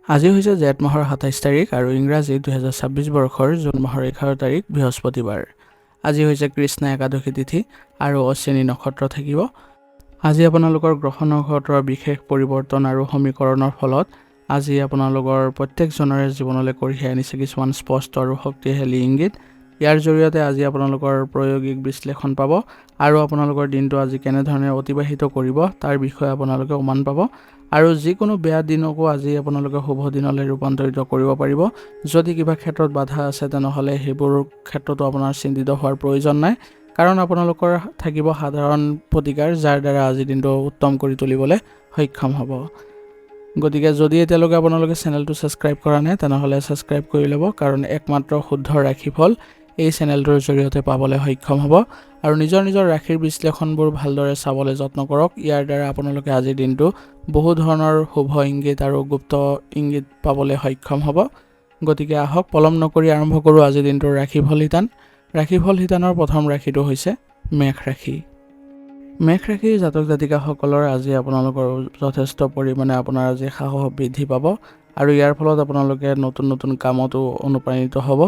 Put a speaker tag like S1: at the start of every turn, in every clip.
S1: আজি হৈছে জেঠ মাহৰ ২৭ তাৰিখ আৰু ইংৰাজী ২০২৬ বৰ্ষৰ জুন মাহৰ ১১ তাৰিখ বৃহস্পতিবাৰ। আজি হৈছে কৃষ্ণ একাদশী তিথি আৰু অশ্বিনী নক্ষত্ৰ থাকিব। আজি আপোনালোকৰ গ্ৰহ নক্ষত্ৰৰ বিশেষ পৰিৱৰ্তন আৰু সমীকৰণৰ ফলত আজি আপোনালোকৰ প্ৰত্যেকজনৰে জীৱনলৈ কঢ়িয়াই আনিছে কিছুমান স্পষ্ট আৰু শক্তিশালী ইংগিত। ইয়াৰ জৰিয়তে আজি আপোনালোকৰ প্ৰায়োগিক বিশ্লেষণ পাব আৰু আপোনালোকৰ দিনটো আজি কেনেধৰণে অতিবাহিত কৰিব তাৰ বিষয়ে আপোনালোকে উমান পাব আৰু যিকোনো বেয়া দিনকো আজি আপোনালোকে শুভ দিনলৈ ৰূপান্তৰিত কৰিব পাৰিব। যদি কিবা ক্ষেত্ৰত বাধা আছে তেনেহ'লে সেইবোৰ ক্ষেত্ৰতো আপোনাৰ চিন্তিত হোৱাৰ প্ৰয়োজন নাই, কাৰণ আপোনালোকৰ থাকিব সাধাৰণ প্ৰতিকাৰ যাৰ দ্বাৰা আজি দিনটো উত্তম কৰি তুলিবলৈ সক্ষম হ'ব। গতিকে যদি এতিয়ালৈকে আপোনালোকে চেনেলটো ছাবস্ক্ৰাইব কৰা নাই তেনেহ'লে ছাবস্ক্ৰাইব কৰি ল'ব, কাৰণ একমাত্ৰ শুদ্ধ ৰাশিফল এই চেনেলটোৰ জৰিয়তে পাবলৈ সক্ষম হ'ব আৰু নিজৰ ৰাশিৰ বিশ্লেষণবোৰ ভালদৰে চাবলৈ যত্ন কৰক। ইয়াৰ দ্বাৰা আপোনালোকে আজিৰ দিনটো বহু ধৰণৰ শুভ ইংগিত আৰু গুপ্ত ইংগিত পাবলৈ সক্ষম হ'ব। গতিকে আহক পলম নকৰি আৰম্ভ কৰোঁ আজিৰ দিনটোৰ ৰাশিফল শিতান। ৰাশিফল শিতানৰ প্ৰথম ৰাশিটো হৈছে মেষ ৰাশি। মেষ ৰাশিৰ জাতক জাতিকাসকলৰ আজি আপোনালোকৰ যথেষ্ট পৰিমাণে আপোনাৰ আজি সাহস বৃদ্ধি পাব আৰু ইয়াৰ ফলত আপোনালোকে নতুন কামতো অনুপ্ৰাণিত হ'ব।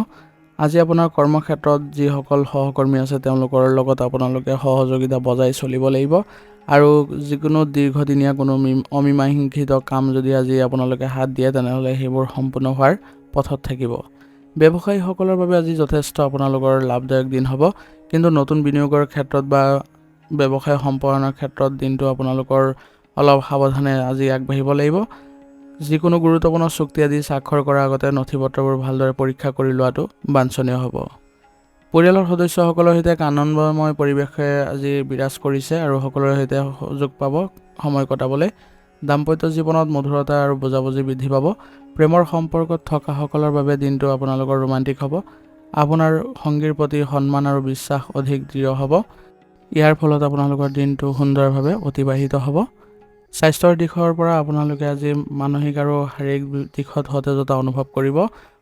S1: আজি আপোনাৰ কৰ্মক্ষেত্ৰত যিসকল সহকৰ্মী আছে তেওঁলোকৰ লগত আপোনালোকে সহযোগিতা বজাই চলিব লাগিব আৰু যিকোনো দীৰ্ঘদিনীয়া কোনো অমীমাংসিত কাম যদি আজি আপোনালোকে হাত দিয়ে তেনেহ'লে সেইবোৰ সম্পূৰ্ণ হোৱাৰ পথত থাকিব। ব্যৱসায়ীসকলৰ বাবে আজি যথেষ্ট আপোনালোকৰ লাভদায়ক দিন হ'ব, কিন্তু নতুন বিনিয়োগৰ ক্ষেত্ৰত বা ব্যৱসায় সম্পাদনৰ ক্ষেত্ৰত দিনটো আপোনালোকৰ অলপ সাৱধানে আজি আগবাঢ়িব লাগিব। যিকোনো গুৰুত্বপূৰ্ণ চুক্তি আদি স্বাক্ষৰ কৰাৰ আগতে নথিপত্ৰবোৰ ভালদৰে পৰীক্ষা কৰি লোৱাটো বাঞ্ছনীয় হ'ব। পৰিয়ালৰ সদস্যসকলৰ সৈতে এক আনন্দময় পৰিৱেশে আজি বিৰাজ কৰিছে আৰু সকলোৰে সৈতে সুযোগ পাব সময় কটাবলৈ। দাম্পত্য জীৱনত মধুৰতা আৰু বুজাবুজি বৃদ্ধি পাব। প্ৰেমৰ সম্পৰ্কত থকাসকলৰ বাবে দিনটো আপোনালোকৰ ৰোমান্টিক হ'ব। আপোনাৰ সংগীৰ প্ৰতি সন্মান আৰু বিশ্বাস অধিক দৃঢ় হ'ব। ইয়াৰ ফলত আপোনালোকৰ দিনটো সুন্দৰভাৱে অতিবাহিত হ'ব। স্বাস্থ্যৰ দিশৰ পৰা আপোনালোকে আজি মানসিক আৰু শাৰীৰিক দিশত সতেজতা অনুভৱ কৰিব।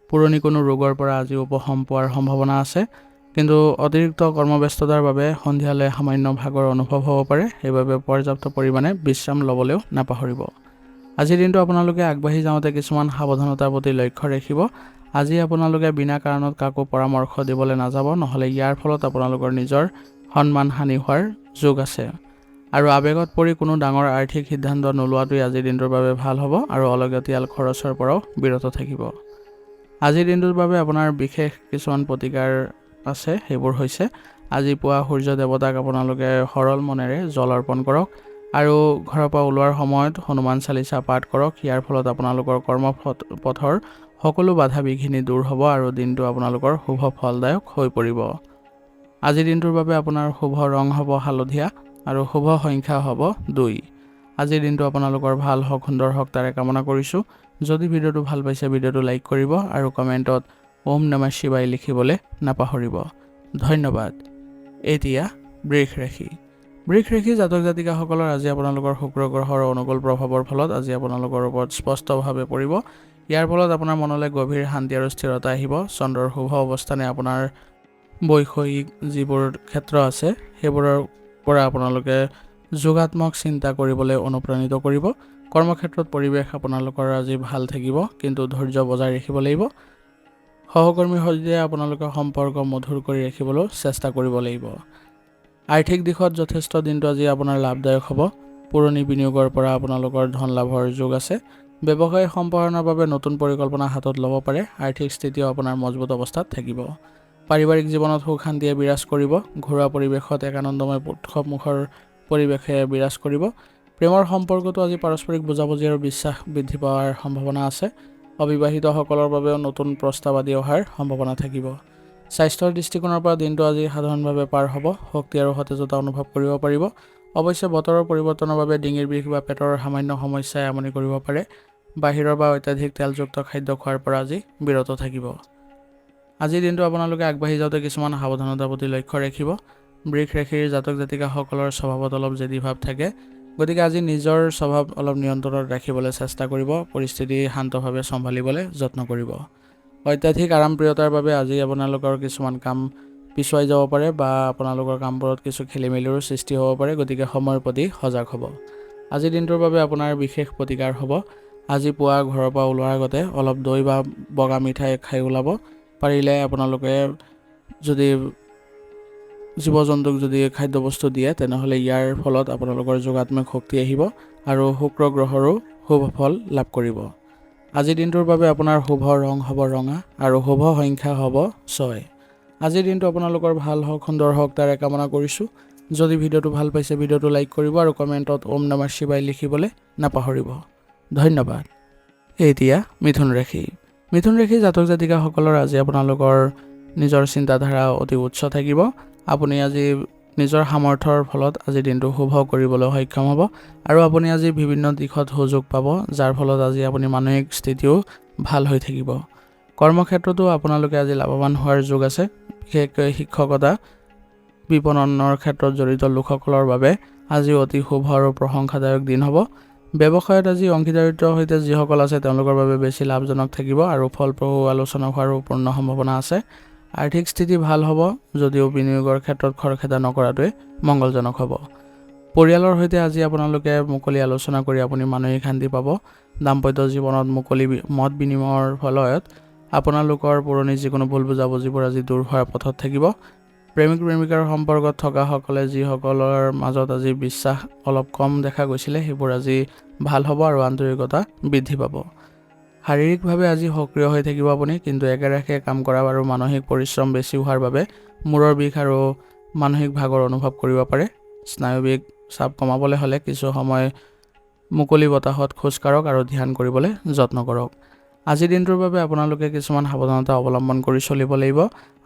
S1: পুৰণি কোনো ৰোগৰ পৰা আজি উপশম পোৱাৰ সম্ভাৱনা আছে, কিন্তু অতিৰিক্ত কৰ্মব্যস্ততাৰ বাবে সন্ধিয়ালৈ সামান্য ভাগৰ অনুভৱ হ'ব পাৰে, সেইবাবে পৰ্যাপ্ত পৰিমাণে বিশ্ৰাম ল'বলৈও নাপাহৰিব। আজিৰ দিনটো আপোনালোকে আগবাঢ়ি যাওঁতে কিছুমান সাৱধানতাৰ প্ৰতি লক্ষ্য ৰাখিব। আজি আপোনালোকে বিনা কাৰণত কাকো পৰামৰ্শ দিবলৈ নাযাব, নহ'লে ইয়াৰ ফলত আপোনালোকৰ নিজৰ সন্মান হানি হোৱাৰ যোগ আছে। আৰু আৱেগত পৰি কোনো ডাঙৰ আৰ্থিক সিদ্ধান্ত নোলোৱাটোৱে আজিৰ দিনটোৰ বাবে ভাল হ'ব আৰু অলাগতিয়াল খৰচৰ পৰাও বিৰত থাকিব। আজিৰ দিনটোৰ বাবে আপোনাৰ বিশেষ কিছুমান প্ৰতিকাৰ আছে, সেইবোৰ হৈছে আজি পুৱা সূৰ্য দেৱতাক আপোনালোকে সৰল মনেৰে জল অৰ্পণ কৰক আৰু ঘৰৰ পৰা ওলোৱাৰ সময়ত হনুমান চালিচা পাঠ কৰক। ইয়াৰ ফলত আপোনালোকৰ কৰ্মপথৰ সকলো বাধা বিঘিনি দূৰ হ'ব আৰু দিনটো আপোনালোকৰ শুভ ফলদায়ক হৈ পৰিব। আজিৰ দিনটোৰ বাবে আপোনাৰ শুভ ৰং হ'ব হালধীয়া আৰু শুভ সংখ্যা হ'ব ২। আজিৰ দিনটো আপোনালোকৰ ভাল হওক, সুন্দৰ হওক তাৰে কামনা কৰিছোঁ। যদি ভিডিঅ'টো ভাল পাইছে ভিডিঅ'টো লাইক কৰিব আৰু কমেণ্টত ওম নমঃ শিৱায় লিখিবলৈ নাপাহৰিব। ধন্যবাদ। এতিয়া বৃষ ৰাশি। বৃষ ৰাশি জাতক জাতিকাসকলৰ আজি আপোনালোকৰ শুক্ৰ গ্ৰহৰ অনুকূল প্ৰভাৱৰ ফলত আজি আপোনালোকৰ ওপৰত স্পষ্টভাৱে পৰিব। ইয়াৰ ফলত আপোনাৰ মনলৈ গভীৰ শান্তি আৰু স্থিৰতা আহিব। চন্দ্ৰৰ শুভ অৱস্থানে আপোনাৰ বৈষয়িক যিবোৰ ক্ষেত্ৰ আছে সেইবোৰৰ পৰা আপোনালোকে যোগাত্মক চিন্তা কৰিবলৈ অনুপ্ৰাণিত কৰিব। কৰ্মক্ষেত্ৰত পৰিৱেশ আপোনালোকৰ আজি ভাল থাকিব, কিন্তু ধৈৰ্য বজাই ৰাখিব লাগিব। সহকৰ্মীৰ সৈতে আপোনালোকে সম্পৰ্ক মধুৰ কৰি ৰাখিবলৈ চেষ্টা কৰিব লাগিব। আৰ্থিক দিশত যথেষ্ট দিনটো আজি আপোনাৰ লাভদায়ক হ'ব। পুৰণি বিনিয়োগৰ পৰা আপোনালোকৰ ধন লাভৰ যোগ আছে। ব্যৱসায় সম্পাদনৰ বাবে নতুন পৰিকল্পনা হাতত ল'ব পাৰে। আৰ্থিক স্থিতিও আপোনাৰ মজবুত অৱস্থাত থাকিব। পাৰিবাৰিক জীৱনত সুখ শান্তিয়ে বিৰাজ কৰিব। ঘৰুৱা পৰিৱেশত এক আনন্দময় উৎসৱমুখৰ পৰিৱেশে বিৰাজ কৰিব। প্ৰেমৰ সম্পৰ্কতো আজি পাৰস্পৰিক বুজাবুজি আৰু বিশ্বাস বৃদ্ধি পোৱাৰ সম্ভাৱনা আছে। অবিবাহিতসকলৰ বাবেও নতুন প্ৰস্তাৱ আদি অহাৰ সম্ভাৱনা থাকিব। স্বাস্থ্যৰ দৃষ্টিকোণৰ পৰা দিনটো আজি সাধাৰণভাৱে পাৰ হ'ব। শক্তি আৰু সতেজতা অনুভৱ কৰিব পাৰিব। অৱশ্যে বতৰৰ পৰিৱৰ্তনৰ বাবে ডিঙিৰ বিষ বা পেটৰ সামান্য সমস্যাই আমনি কৰিব পাৰে। বাহিৰৰ বা অত্যাধিক তেলযুক্ত খাদ্য খোৱাৰ পৰা আজি বিৰত থাকিব। আজিৰ দিনটো আপোনালোকে আগবাঢ়ি যাওঁতে কিছুমান সাৱধানতাৰ প্ৰতি লক্ষ্য ৰাখিব। বৃষ ৰাশিৰ জাতক জাতিকাসকলৰ স্বভাৱত অলপ জেদী ভাৱ থাকে, গতিকে আজি নিজৰ স্বভাৱ অলপ নিয়ন্ত্ৰণত ৰাখিবলৈ চেষ্টা কৰিব। পৰিস্থিতি শান্তভাৱে চম্ভালিবলৈ যত্ন কৰিব। অত্যাধিক আৰামপ্ৰিয়তাৰ বাবে আজি আপোনালোকৰ কিছুমান কাম পিছুৱাই যাব পাৰে বা আপোনালোকৰ কামবোৰত কিছু খেলিমেলিৰো সৃষ্টি হ'ব পাৰে, গতিকে সময়ৰ প্ৰতি সজাগ হ'ব। আজিৰ দিনটোৰ বাবে আপোনাৰ বিশেষ প্ৰতিকাৰ হ'ব আজি পুৱা ঘৰৰ পৰা ওলোৱাৰ আগতে অলপ দৈ বা বগা মিঠাই খাই ওলাব। পাৰিলে আপোনালোকে যদি জীৱ জন্তুক যদি খাদ্যবস্তু দিয়ে তেনেহ'লে ইয়াৰ ফলত আপোনালোকৰ যোগাত্মক শক্তি আহিব আৰু শুক্ৰ গ্ৰহৰো শুভ ফল লাভ কৰিব। আজিৰ দিনটোৰ বাবে আপোনাৰ শুভ ৰং হ'ব ৰঙা আৰু শুভ সংখ্যা হ'ব 6। আজিৰ দিনটো আপোনালোকৰ ভাল হওক, সুন্দৰ হওক তাৰে কামনা কৰিছোঁ। যদি ভিডিঅ'টো ভাল পাইছে ভিডিঅ'টো লাইক কৰিব আৰু কমেণ্টত ওম নমঃ শিৱায় লিখিবলৈ নাপাহৰিব। ধন্যবাদ। এতিয়া মিথুন ৰাশি। মিথুন ৰাশি জাতক জাতিকাসকলৰ আজি আপোনালোকৰ নিজৰ চিন্তাধাৰা অতি উচ্চ থাকিব। আপুনি আজি নিজৰ সামৰ্থ্যৰ ফলত আজি দিনটো শুভ কৰিবলৈ সক্ষম হ'ব আৰু আপুনি আজি বিভিন্ন দিশত সুযোগ পাব, যাৰ ফলত আজি আপুনি মানসিক স্থিতিও ভাল হৈ থাকিব। কৰ্মক্ষেত্ৰতো আপোনালোকে আজি লাভৱান হোৱাৰ যোগ আছে। বিশেষকৈ শিক্ষকতা, বিপণনৰ ক্ষেত্ৰত জড়িত লোকসকলৰ বাবে আজি অতি শুভ আৰু প্ৰশংসাদায়ক দিন হ'ব। ব্যৱসায়ত আজি অংশীদাৰিত্বৰ সৈতে যিসকল আছে তেওঁলোকৰ বাবে বেছি লাভজনক থাকিব আৰু ফলপ্ৰসূ আলোচনা হোৱাৰো পূৰ্ণ সম্ভাৱনা আছে। আৰ্থিক স্থিতি ভাল হ'ব, যদিও বিনিয়োগৰ ক্ষেত্ৰত খৰখেদা নকৰাটোৱে মংগলজনক হ'ব। পৰিয়ালৰ সৈতে আজি আপোনালোকে মুকলি আলোচনা কৰি আপুনি মানসিক শান্তি পাব। দাম্পত্য জীৱনত মুকলি মত বিনিময়ৰ ফলত আপোনালোকৰ পুৰণি যিকোনো ভুল বুজাবুজিবোৰ আজি দূৰ হোৱাৰ পথত থাকিব। প্ৰেমিক প্ৰেমিকাৰ সম্পৰ্কত থকাসকলে যিসকলৰ মাজত আজি বিশ্বাস অলপ কম দেখা গৈছিলে সেইবোৰ আজি ভাল হ'ব আৰু আন্তৰিকতা বৃদ্ধি পাব। শাৰীৰিকভাৱে আজি সক্ৰিয় হৈ থাকিব আপুনি, কিন্তু একেৰাশে কাম কৰা আৰু মানসিক পৰিশ্ৰম বেছি হোৱাৰ বাবে মূৰৰ বিষ আৰু মানসিক ভাগৰ অনুভৱ কৰিব পাৰে। স্নায়ুবিক চাপ কমাবলৈ হ'লে কিছু সময় মুকলি বতাহত খোজ কাঢ়ক আৰু ধ্যান কৰিবলৈ যত্ন কৰক। আজিৰ দিনটোৰ বাবে আপোনালোকে কিছুমান সাৱধানতা অৱলম্বন কৰি চলিব লাগিব।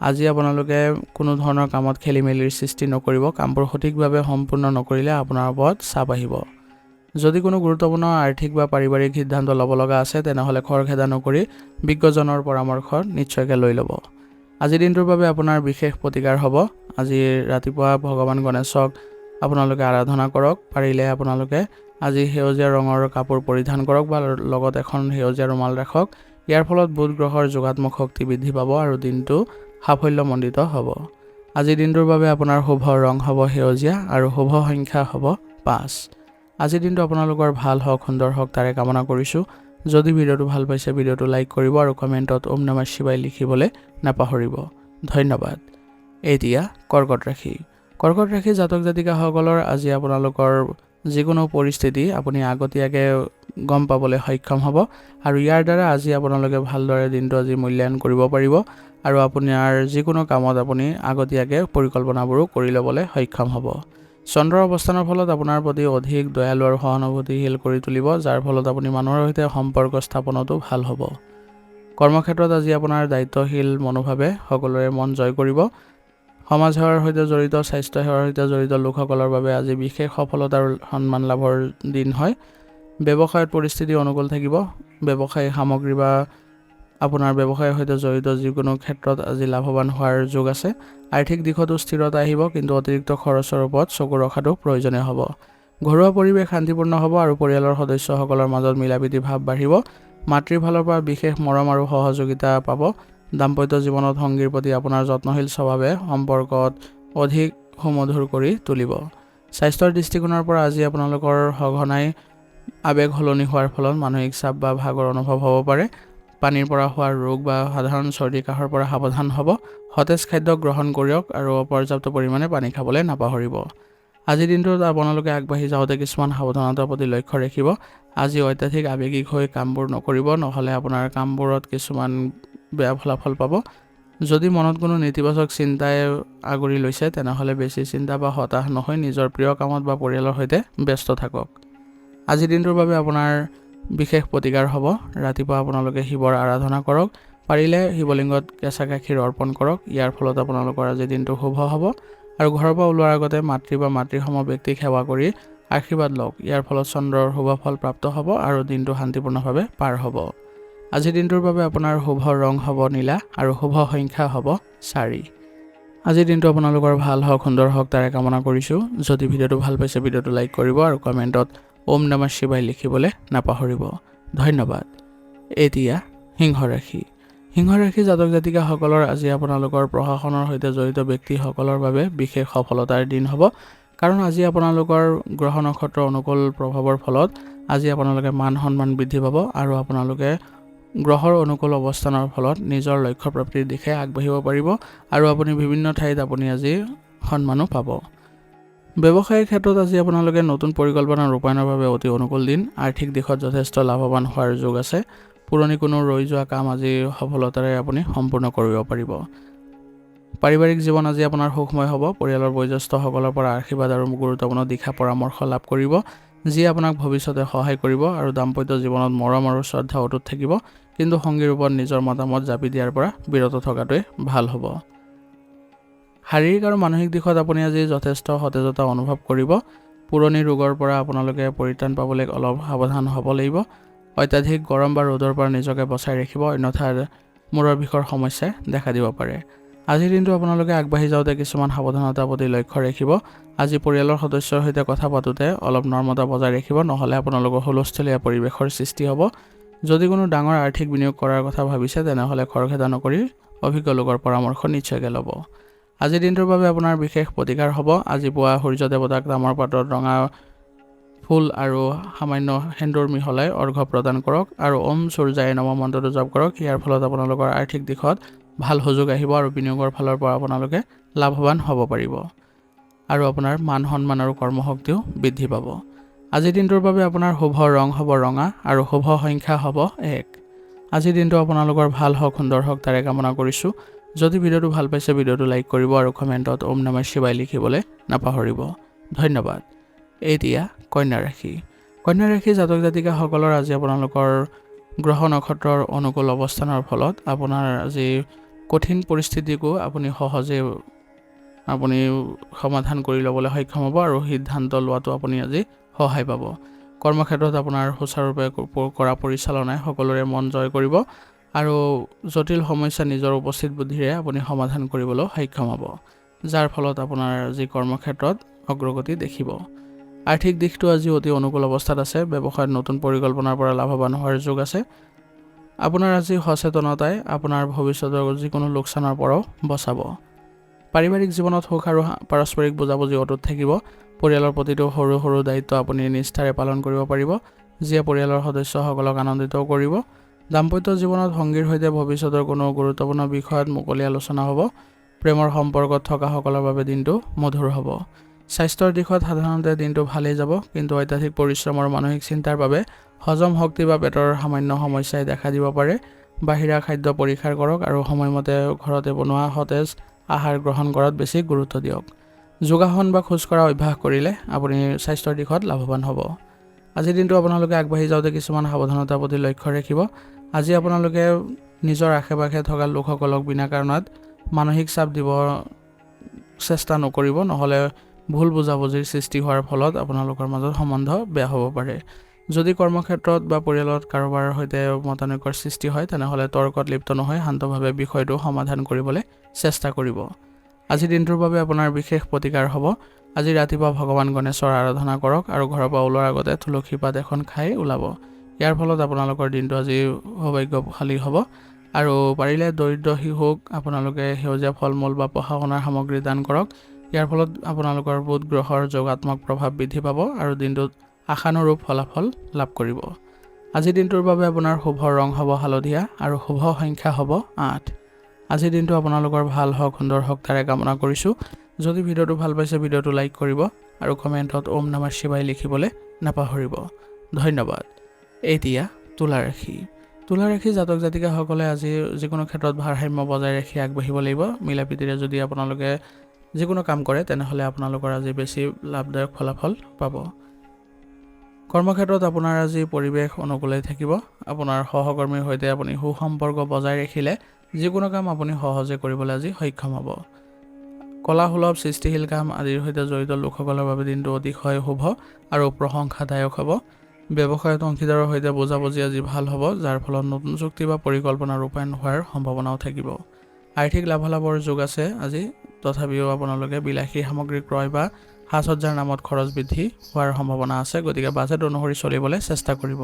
S1: আজি আপোনালোকে কোনো ধৰণৰ কামত খেলি মেলিৰ সৃষ্টি নকৰিব। কামবোৰ সঠিকভাৱে সম্পূৰ্ণ নকৰিলে আপোনাৰ ওপৰত চাপ আহিব। যদি কোনো গুৰুত্বপূৰ্ণ আৰ্থিক বা পাৰিবাৰিক সিদ্ধান্ত ল'ব লগা আছে তেনেহ'লে খৰখেদা নকৰি বিজ্ঞজনৰ পৰামৰ্শ নিশ্চয়কৈ লৈ ল'ব। আজিৰ দিনটোৰ বাবে আপোনাৰ বিশেষ প্ৰতিকাৰ হ'ব। আজি ৰাতিপুৱা ভগৱান গণেশক আপোনালোকে আৰাধনা কৰক। পাৰিলে আপোনালোকে আজি সেউজীয়া ৰঙৰ কাপোৰ পৰিধান কৰক বা লগত এখন সেউজীয়া ৰুমাল ৰাখক। ইয়াৰ ফলত বুধ গ্ৰহৰ যোগাত্মক শক্তি বৃদ্ধি পাব আৰু দিনটো সাফল্যমণ্ডিত হ'ব। আজিৰ দিনটোৰ বাবে আপোনাৰ শুভ ৰং হ'ব সেউজীয়া আৰু শুভ সংখ্যা হ'ব 5। আজিৰ দিনটো আপোনালোকৰ ভাল হওক, সুন্দৰ হওক তাৰে কামনা কৰিছোঁ। যদি ভিডিঅ'টো ভাল পাইছে ভিডিঅ'টো লাইক কৰিব আৰু কমেণ্টত ওম নমঃ শিৱায় লিখিবলৈ নাপাহৰিব। ধন্যবাদ। এতিয়া কৰ্কট ৰাশি। কৰ্কট ৰাশি জাতক জাতিকাসকলৰ আজি আপোনালোকৰ যিকোনো পৰিস্থিতি আপুনি আগতীয়াকৈ গম পাবলৈ সক্ষম হ'ব আৰু ইয়াৰ দ্বাৰা আজি আপোনালোকে ভালদৰে দিনটো আজি মূল্যায়ন কৰিব পাৰিব আৰু আপোনাৰ যিকোনো কামত আপুনি আগতীয়াকৈ পৰিকল্পনাবোৰো কৰি ল'বলৈ সক্ষম হ'ব। চন্দ্ৰৰ অৱস্থানৰ ফলত আপোনাৰ প্ৰতি অধিক দয়ালু আৰু সহানুভূতিশীল কৰি তুলিব, যাৰ ফলত আপুনি মানুহৰ সৈতে সম্পৰ্ক স্থাপনতো ভাল হ'ব। কৰ্মক্ষেত্ৰত আজি আপোনাৰ দায়িত্বশীল মনোভাৱে সকলোৰে মন জয় কৰিব। সমাজ সেৱাৰ সৈতে জড়িত, স্বাস্থ্য সেৱাৰ সৈতে জড়িত লোকসকলৰ বাবে আজি বিশেষ সফলতা আৰু সন্মান লাভৰ দিন হয়। ব্যৱসায়ত পৰিস্থিতি অনুকূল থাকিব। ব্যৱসায়িক সামগ্ৰী বা আপোনাৰ ব্যৱসায়ৰ সৈতে জড়িত যিকোনো ক্ষেত্ৰত আজি লাভৱান হোৱাৰ যোগ আছে। আৰ্থিক দিশতো স্থিৰতা আহিব, কিন্তু অতিৰিক্ত খৰচৰ ওপৰত চকু ৰখাটো প্ৰয়োজনীয় হ'ব। ঘৰুৱা পৰিৱেশ শান্তিপূৰ্ণ হ'ব আৰু পৰিয়ালৰ সদস্যসকলৰ মাজত মিলাপ্ৰীতি ভাৱ বাঢ়িব। মাতৃৰ ফালৰ পৰা বিশেষ মৰম আৰু সহযোগিতা পাব। দাম্পত্য জীৱনত সংগীৰ প্ৰতি আপোনাৰ যত্নশীল স্বভাৱে সম্পৰ্কত অধিক সুমধুৰ কৰি তুলিব। স্বাস্থ্যৰ দৃষ্টিকোণৰ পৰা আজি আপোনালোকৰ সঘনাই আৱেগ সলনি হোৱাৰ ফলত মানসিক চাপ বা ভাগৰ অনুভৱ হ'ব পাৰে। পানীৰ পৰা হোৱা ৰোগ বা সাধাৰণ চৰ্দি কাহৰ পৰা সাৱধান হ'ব। সতেজ খাদ্য গ্ৰহণ কৰক আৰু পৰ্যাপ্ত পৰিমাণে পানী খাবলৈ নাপাহৰিব। আজিৰ দিনটোত আপোনালোকে আগবাঢ়ি যাওঁতে কিছুমান সাৱধানতাৰ প্ৰতি লক্ষ্য ৰাখিব। আজি অত্যাধিক আৱেগিক হৈ কামবোৰ নকৰিব, নহ'লে আপোনাৰ কামবোৰত কিছুমান বেয়া ফলাফল পাব। যদি মনত কোনো নেতিবাচক চিন্তাই আগুৰি লৈছে তেনেহ'লে বেছি চিন্তা বা হতাশ নহয় নিজৰ প্ৰিয় কামত বা পৰিয়ালৰ সৈতে ব্যস্ত থাকক। আজিৰ দিনটোৰ বাবে আপোনাৰ বিশেষ প্ৰতিকাৰ হ'ব। ৰাতিপুৱা আপোনালোকে শিৱৰ আৰাধনা কৰক। পাৰিলে শিৱলিংগত কেঁচা গাখীৰ অৰ্পণ কৰক। ইয়াৰ ফলত আপোনালোকৰ আজিৰ দিনটো শুভ হ'ব আৰু ঘৰৰ পৰা ওলোৱাৰ আগতে মাতৃ বা মাতৃসম ব্যক্তিক সেৱা কৰি আশীৰ্বাদ লওক। ইয়াৰ ফলত চন্দ্ৰৰ শুভ ফল প্ৰাপ্ত হ'ব আৰু দিনটো শান্তিপূৰ্ণভাৱে পাৰ হ'ব। আজিৰ দিনটোৰ বাবে আপোনাৰ শুভ ৰং হ'ব নীলা আৰু শুভ সংখ্যা হ'ব 4। আজিৰ দিনটো আপোনালোকৰ ভাল হওক, সুন্দৰ হওক তাৰে কামনা কৰিছোঁ। যদি ভিডিঅ'টো ভাল পাইছে ভিডিঅ'টো লাইক কৰিব আৰু কমেণ্টত ওম নমঃ শিৱায় লিখিবলৈ নাপাহৰিব। ধন্যবাদ। এতিয়া সিংহ ৰাশি। সিংহ ৰাশি জাতক জাতিকাসকলৰ আজি আপোনালোকৰ প্ৰশাসনৰ সৈতে জড়িত ব্যক্তিসকলৰ বাবে বিশেষ সফলতাৰ দিন হ'ব, কাৰণ আজি আপোনালোকৰ গ্ৰহ নক্ষত্ৰৰ অনুকূল প্ৰভাৱৰ ফলত আজি আপোনালোকে মান সন্মান বৃদ্ধি পাব আৰু আপোনালোকে গ্ৰহৰ অনুকূল অৱস্থানৰ ফলত নিজৰ লক্ষ্য প্ৰাপ্তিৰ দিশে আগবাঢ়িব পাৰিব আৰু আপুনি বিভিন্ন ঠাইত আপুনি আজি সন্মানো পাব। ব্যৱসায়িক ক্ষেত্ৰত আজি আপোনালোকে নতুন পৰিকল্পনা ৰূপায়ণৰ বাবে অতি অনুকূল দিন। আৰ্থিক দিশত যথেষ্ট লাভৱান হোৱাৰ যোগ আছে। পুৰণি কোনো ৰৈ যোৱা কাম আজি সফলতাৰে আপুনি সম্পূৰ্ণ কৰিব পাৰিব। পাৰিবাৰিক জীৱন আজি আপোনাৰ সুখময় হ'ব। পৰিয়ালৰ বয়োজ্যেষ্ঠসকলৰ পৰা আশীৰ্বাদ আৰু গুৰুত্বপূৰ্ণ দিশা পৰামৰ্শ লাভ কৰিব, যিয়ে আপোনাক ভৱিষ্যতে সহায় কৰিব আৰু দাম্পত্য জীৱনত মৰম আৰু শ্ৰদ্ধা অটুট থাকিব। কিন্তু সংগীৰ ওপৰত নিজৰ মতামত জাপি দিয়াৰ পৰা বিৰত থকাটোৱে ভাল হ'ব। শাৰীৰিক আৰু মানসিক দিশত আপুনি আজি যথেষ্ট সতেজতা অনুভৱ কৰিব। পুৰণি ৰোগৰ পৰা আপোনালোকে পৰিত্ৰাণ পাবলৈ অলপ সাৱধান হ'ব লাগিব। অত্যাধিক গৰম বা ৰ'দৰ পৰা নিজকে বচাই ৰাখিব, অন্যথা মূৰৰ বিষৰ সমস্যাই দেখা দিব পাৰে। আজিৰ দিনটো আপোনালোকে আগবাঢ়ি যাওঁতে কিছুমান সাৱধানতাৰ প্ৰতি লক্ষ্য ৰাখিব। আজি পৰিয়ালৰ সদস্যৰ সৈতে কথা পাতোঁতে অলপ নৰ্মতা বজাই ৰাখিব, নহ'লে আপোনালোকৰ হুলস্থুলীয়া পৰিৱেশৰ সৃষ্টি হ'ব। যদি কোনো ডাঙৰ আৰ্থিক বিনিয়োগ কৰাৰ কথা ভাবিছে তেনেহ'লে খৰখেদা নকৰি অভিজ্ঞ লোকৰ পৰামৰ্শ নিশ্চয়কৈ ল'ব। আজিৰ দিনটোৰ বাবে আপোনাৰ বিশেষ প্ৰতিকাৰ হ'ব। আজি পুৱা সূৰ্য দেৱতাক তামৰ পাত্ৰত ৰঙা ফুল আৰু সামান্য সেন্দুৰ মিহলাই অৰ্ঘ্য প্ৰদান কৰক আৰু ওম সূৰ্যায় নমঃ মন্ত্ৰটো জপ কৰক। ইয়াৰ ফলত আপোনালোকৰ আৰ্থিক দিশত ভাল সুযোগ আহিব আৰু বিনিয়োগৰ ফালৰ পৰা আপোনালোকে লাভৱান হ'ব পাৰিব আৰু আপোনাৰ মান সন্মান আৰু কৰ্মশক্তিও বৃদ্ধি পাব। আজিৰ দিনটোৰ বাবে আপোনাৰ শুভ ৰং হ'ব ৰঙা আৰু শুভ সংখ্যা হ'ব 1। আজিৰ দিনটো আপোনালোকৰ ভাল হওক, সুন্দৰ হওক তাৰে কামনা কৰিছোঁ। যদি ভিডিঅ'টো ভাল পাইছে ভিডিঅ'টো লাইক কৰিব আৰু কমেণ্টত ওম নমঃ শিৱায় লিখিবলৈ নাপাহৰিব। ধন্যবাদ। এতিয়া কন্যা ৰাশি। কন্যা ৰাশি জাতক জাতিকাসকলৰ আজি আপোনালোকৰ গ্ৰহ নক্ষত্ৰৰ অনুকূল অৱস্থানৰ ফলত আপোনাৰ আজি কঠিন পৰিস্থিতিকো আপুনি সহজে সমাধান কৰি ল'বলৈ সক্ষম হ'ব আৰু সিদ্ধান্ত লোৱাটো আপুনি আজি সহায় পাব। কৰ্মক্ষেত্ৰত আপোনাৰ সুচাৰুৰূপে কৰা পৰিচালনাই সকলোৰে মন জয় কৰিব আৰু জটিল সমস্যা নিজৰ উপস্থিত বুদ্ধিৰে আপুনি সমাধান কৰিবলৈ সক্ষম হ'ব, যাৰ ফলত আপোনাৰ যি কৰ্মক্ষেত্ৰত অগ্ৰগতি দেখিব। আৰ্থিক দিশটো আজি অতি অনুকূল অৱস্থাত আছে। ব্যৱসায়ত নতুন পৰিকল্পনাৰ পৰা লাভৱান হোৱাৰ যোগ আছে। আপোনাৰ আজি সচেতনতাই আপোনাৰ ভৱিষ্যতৰ যিকোনো লোকচানৰ পৰাও বচাব। পাৰিবাৰিক জীৱনত সুখ আৰু পাৰস্পৰিক বুজাবুজি অটুট থাকিব। পৰিয়ালৰ প্ৰতিটো সৰু সৰু দায়িত্ব আপুনি নিষ্ঠাৰে পালন কৰিব পাৰিব, যিয়ে পৰিয়ালৰ সদস্যসকলক আনন্দিতও কৰিব। দাম্পত্য জীৱনত সংগীৰ সৈতে ভৱিষ্যতৰ কোনো গুৰুত্বপূৰ্ণ বিষয়ত মুকলি আলোচনা হ'ব। প্ৰেমৰ সম্পৰ্কত থকাসকলৰ বাবে দিনটো মধুৰ হ'ব। স্বাস্থ্যৰ দিশত সাধাৰণতে দিনটো ভালেই যাব, কিন্তু অত্যাধিক পৰিশ্ৰম আৰু মানসিক চিন্তাৰ বাবে হজম শক্তি বা পেটৰ সামান্য সমস্যাই দেখা দিব পাৰে। বাহিৰা খাদ্য পৰিহাৰ কৰক আৰু সময়মতে ঘৰতে বনোৱা সতেজ আহাৰ গ্ৰহণ কৰাত বেছি গুৰুত্ব দিয়ক। যোগাসন বা খোজকঢ়া অভ্যাস কৰিলে আপুনি স্বাস্থ্যৰ দিশত লাভৱান হ'ব। আজিৰ দিনটো আপোনালোকে আগবাঢ়ি যাওঁতে কিছুমান সাৱধানতাৰ প্ৰতি লক্ষ্য ৰাখিব। আজি আপোনালোকে নিজৰ আশে পাশে থকা লোকসকলক বিনা কাৰণত মানসিক চাপ দিব চেষ্টা নকৰিব, নহ'লে ভুল বুজাবুজিৰ সৃষ্টি হোৱাৰ ফলত আপোনালোকৰ মাজত সম্বন্ধ বেয়া হ'ব পাৰে। যদি কৰ্মক্ষেত্ৰত বা পৰিয়ালত কাৰোবাৰ সৈতে মতানৈক্যৰ সৃষ্টি হয় তেনেহ'লে তৰ্কত লিপ্ত নহয় শান্তভাৱে বিষয়টো সমাধান কৰিবলৈ চেষ্টা কৰিব। আজিৰ দিনটোৰ বাবে আপোনাৰ বিশেষ প্ৰতিকাৰ হ'ব। আজি ৰাতিপুৱা ভগৱান গণেশৰ আৰাধনা কৰক আৰু ঘৰৰ পৰা ওলোৱাৰ আগতে তুলসী পাত এখন খাই ওলাব। ইয়াৰ ফলত আপোনালোকৰ দিনটো আজি সৌভাগ্যশালী হ'ব আৰু পাৰিলে দৰিদ্ৰ শিশুক আপোনালোকে সেউজীয়া ফল মূল বা পঢ়া শুনাৰ সামগ্ৰী দান কৰক। ইয়াৰ ফলত আপোনালোকৰ বুধ গ্ৰহৰ যোগাত্মক প্ৰভাৱ বৃদ্ধি পাব আৰু দিনটোত আশানুৰূপ ফলাফল লাভ কৰিব। আজিৰ দিনটোৰ বাবে আপোনাৰ শুভ ৰং হ'ব হালধীয়া আৰু শুভ সংখ্যা হ'ব 8। আজিৰ দিনটো আপোনালোকৰ ভাল হওক, সুন্দৰ হওক তাৰে কামনা কৰিছোঁ। যদি ভিডিঅ'টো ভাল পাইছে ভিডিঅ'টো লাইক কৰিব আৰু কমেণ্টত ওম নমঃ শিৱায় লিখিবলৈ নাপাহৰিব। ধন্যবাদ। এতিয়া তুলা ৰাশি। তুলা ৰাশি জাতক জাতিকাসকলে আজি যিকোনো ক্ষেত্ৰত ভাৰসাম্য বজাই ৰাখি আগবাঢ়িব লাগিব। মিলা প্ৰীতিৰে যদি আপোনালোকে যিকোনো কাম কৰে তেনেহ'লে আপোনালোকৰ আজি বেছি লাভদায়ক ফলাফল পাব। কৰ্মক্ষেত্ৰত আপোনাৰ আজি পৰিৱেশ অনুকূলেই থাকিব। আপোনাৰ সহকৰ্মীৰ সৈতে আপুনি সুসম্পৰ্ক বজাই ৰাখিলে যিকোনো কাম আপুনি সহজে কৰিবলৈ আজি সক্ষম হ'ব। কলা সুলভ সৃষ্টিশীল কাম আদিৰ সৈতে জড়িত লোকসকলৰ বাবে দিনটো অতিশয় শুভ আৰু প্ৰশংসাদায়ক হ'ব। ব্যৱসায়ত অংশীদাৰৰ সৈতে বুজাবুজি আজি ভাল হ'ব, যাৰ ফলত নতুন চুক্তি বা পৰিকল্পনা ৰূপায়ণ হোৱাৰ সম্ভাৱনাও থাকিব। আৰ্থিক লাভালাভৰ যোগ আছে আজি, তথাপিও আপোনালোকে বিলাসী সামগ্ৰী ক্ৰয় বা সাজ সজ্জাৰ নামত খৰচ বৃদ্ধি হোৱাৰ সম্ভাৱনা আছে, গতিকে বাজেট অনুসৰি চলিবলৈ চেষ্টা কৰিব।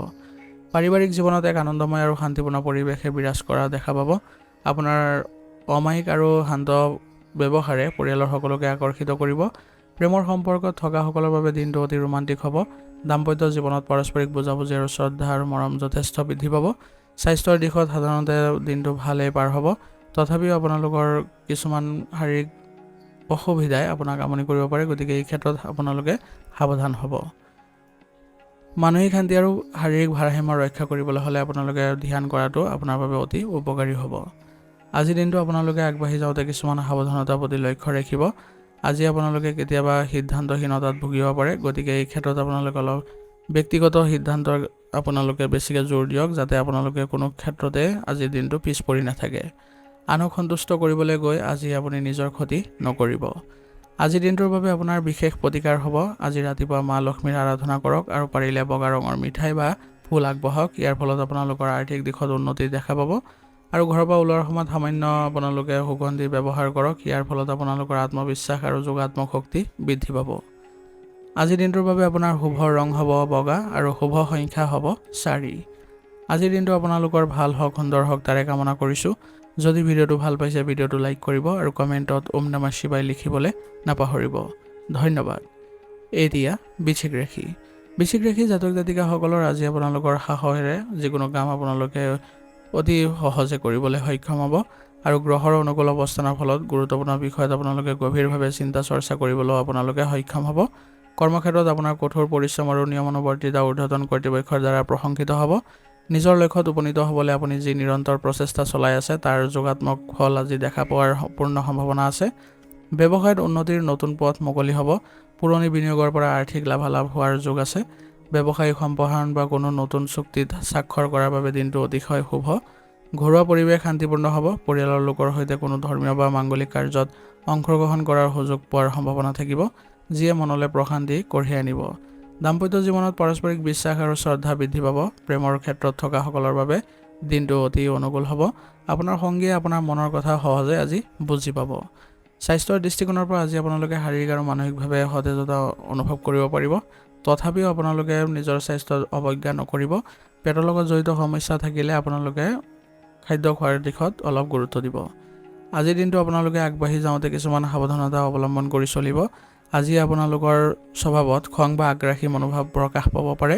S1: পাৰিবাৰিক জীৱনত এক আনন্দময় আৰু শান্তিপূৰ্ণ পৰিৱেশে বিৰাজ কৰা দেখা পাব। আপোনাৰ অমায়িক আৰু শান্ত ব্যৱহাৰে পৰিয়ালৰ সকলোকে আকৰ্ষিত কৰিব। প্ৰেমৰ সম্পৰ্কত থকা সকলৰ বাবে দিনটো অতি ৰোমান্টিক হ'ব। দাম্পত্য জীৱনত পাৰস্পৰিক বুজাবুজি আৰু শ্ৰদ্ধা আৰু মৰম যথেষ্ট বৃদ্ধি পাব। স্বাস্থ্যৰ দিশত সাধাৰণতে দিনটো ভালেই পাৰ হ'ব। তথাপিও আপোনালোকৰ কিছুমান শাৰীৰিক অসুবিধাই আপোনাক আমনি কৰিব পাৰে, গতিকে এই ক্ষেত্ৰত আপোনালোকে সাৱধান হ'ব। মানসিক শান্তি আৰু শাৰীৰিক ভাৰসাম্য ৰক্ষা কৰিবলৈ হ'লে আপোনালোকে ধ্যান কৰাটো আপোনাৰ বাবে অতি উপকাৰী হ'ব। আজিৰ দিনটো আপোনালোকে আগবাঢ়ি যাওঁতে কিছুমান সাৱধানতাৰ প্ৰতি লক্ষ্য ৰাখিব। আজি আপোনালোকে কেতিয়াবা সিদ্ধান্তহীনতাত ভুগিব পাৰে, গতিকে এই ক্ষেত্ৰত আপোনালোকে অলপ ব্যক্তিগত সিদ্ধান্তৰ আপোনালোকে বেছিকৈ জোৰ দিয়ক, যাতে আপোনালোকে কোনো ক্ষেত্ৰতে আজিৰ দিনটো পিছ পৰি নাথাকে। আনক সন্তুষ্ট কৰিবলৈ গৈ আজি আপুনি নিজৰ ক্ষতি নকৰিব। আজিৰ দিনটোৰ বাবে আপোনাৰ বিশেষ প্ৰতিকাৰ হ'ব। আজি ৰাতিপুৱা মা লক্ষ্মীৰ আৰাধনা কৰক আৰু পাৰিলে বগা ৰঙৰ মিঠাই বা ফুল আগবঢ়াওক। ইয়াৰ ফলত আপোনালোকৰ আৰ্থিক দিশত উন্নতি দেখা পাব। আৰু ঘৰৰ পৰা ওলোৱাৰ সময়ত সামান্য আপোনালোকে সুগন্ধি ব্যৱহাৰ কৰক। ইয়াৰ ফলত আপোনালোকৰ আত্মবিশ্বাস আৰু যোগাত্মক শক্তি বৃদ্ধি পাব। আজিৰ দিনটোৰ বাবে আপোনাৰ শুভ ৰং হ'ব বগা আৰু শুভ সংখ্যা হ'ব 4। আজিৰ দিনটো আপোনালোকৰ ভাল হওক, সুন্দৰ হওক তাৰে কামনা কৰিছোঁ। যদি ভিডিঅ'টো ভাল পাইছে ভিডিঅ'টো লাইক কৰিব আৰু কমেণ্টত ওম নমঃ শিৱায় লিখিবলৈ নাপাহৰিব। ধন্যবাদ। এতিয়া বৃশ্চিক ৰাশি। বৃশ্চিক ৰাশি জাতক জাতিকাসকলৰ আজি আপোনালোকৰ সাহসেৰে যিকোনো কাম আপোনালোকে অতি সহজে কৰিবলৈ সক্ষম হ'ব। আৰু গ্ৰহৰ অনুকূল অৱস্থানৰ ফলত গুৰুত্বপূৰ্ণ বিষয়ত আপোনালোকে গভীৰভাৱে চিন্তা চৰ্চা কৰিবলৈও আপোনালোকে সক্ষম হ'ব। কৰ্মক্ষেত্ৰত আপোনাৰ কঠোৰ পৰিশ্ৰম আৰু নিয়মানুৱৰ্তিতা ঊৰ্ধ্বতন কৰ্তৃপক্ষৰ দ্বাৰা প্ৰশংসিত হ'ব। নিজৰ লক্ষ্যত উপনীত হ'বলৈ আপুনি যি নিৰন্তৰ প্ৰচেষ্টা চলাই আছে তাৰ যোগাত্মক ফল আজি দেখা পোৱাৰ পূৰ্ণ সম্ভাৱনা আছে। ব্যৱসায়ত উন্নতিৰ নতুন পথ মুকলি হ'ব। পুৰণি বিনিয়োগৰ পৰা আৰ্থিক লাভালাভ হোৱাৰ যোগ আছে। ব্যৱসায়িক সম্প্ৰসাৰণ বা কোনো নতুন চুক্তিত স্বাক্ষৰ কৰাৰ বাবে দিনটো অতিশয় শুভ। ঘৰুৱা পৰিৱেশ শান্তিপূৰ্ণ হ'ব। পৰিয়ালৰ লোকৰ সৈতে কোনো ধৰ্মীয় বা মাংগলিক কাৰ্যত অংশগ্ৰহণ কৰাৰ সুযোগ পোৱাৰ সম্ভাৱনা থাকিব, যিয়ে মনলৈ প্ৰশান্তি কঢ়িয়াই আনিব। দাম্পত্য জীৱনত পাৰস্পৰিক বিশ্বাস আৰু শ্ৰদ্ধা বৃদ্ধি পাব। প্ৰেমৰ ক্ষেত্ৰত থকা সকলৰ বাবে দিনটো অতি অনুকূল হ'ব। আপোনাৰ সংগীয়ে আপোনাৰ মনৰ কথা সহজে আজি বুজি পাব। স্বাস্থ্যৰ দৃষ্টিকোণৰ পৰা আজি আপোনালোকে শাৰীৰিক আৰু মানসিকভাৱে সতেজতা অনুভৱ কৰিব পাৰিব। তথাপিও আপোনালোকে নিজৰ স্বাস্থ্যত অৱজ্ঞা নকৰিব। পেটৰ লগত জড়িত সমস্যা থাকিলে আপোনালোকে খাদ্য খোৱাৰ দিশত অলপ গুৰুত্ব দিব। আজিৰ দিনটো আপোনালোকে আগবাঢ়ি যাওঁতে কিছুমান সাৱধানতা অৱলম্বন কৰি চলিব। আজি আপোনালোকৰ স্বভাৱত খং বা আগ্ৰাসী মনোভাৱ প্ৰকাশ পাব পাৰে,